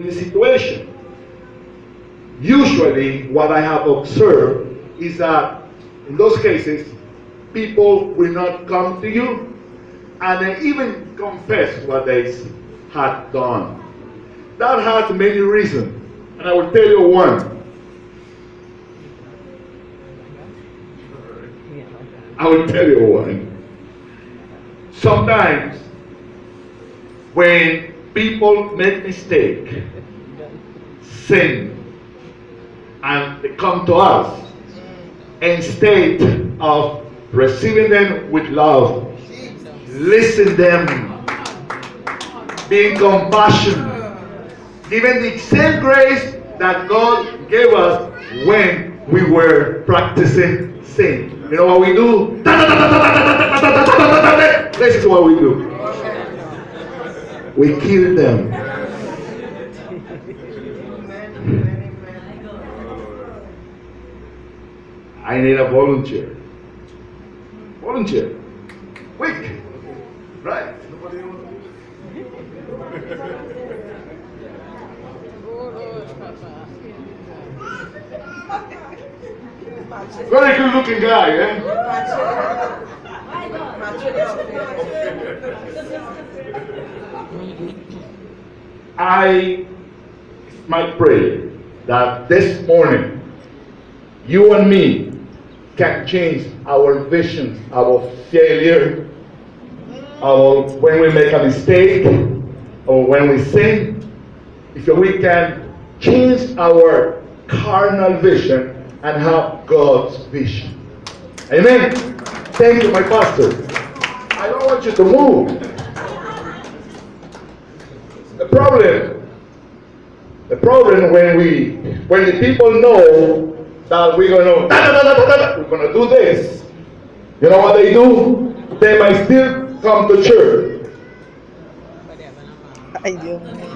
the situation. Usually, what I have observed is that in those cases, people will not come to you and they even confess what they had done. That has many reasons, and I will tell you one. I will tell you one. Sometimes, when people make mistake, sin, and they come to us, instead of receiving them with love, listen them, being compassionate, giving the same grace that God gave us when we were practicing sin. You know what we do? This is what we do. We kill them. I need a volunteer. Volunteer. Quick. Right. Very good looking guy, eh? I might pray that this morning you and me can change our vision, our failure, our when we make a mistake or when we sin. If we can change our carnal vision and have God's vision. Amen. Thank you, my pastor. I don't want you to move. The problem when the people know that we're gonna do this, you know what they do? They might still come to church. Ay, Dios mío.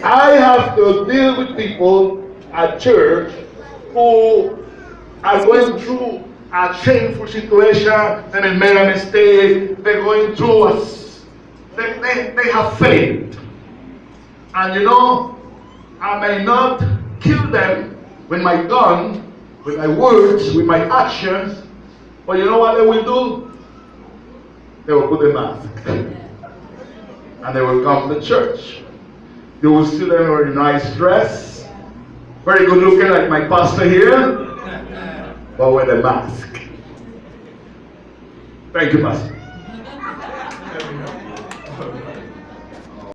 I have to deal with people at church who are going through a shameful situation, they made a mistake, they're going through they have failed. And you know, I may not kill them with my gun, with my words, with my actions, but you know what they will do? They will put a mask. And they will come to church. You will see them wearing a nice dress, very good looking like my pastor here, but with a mask. Thank you, Pastor.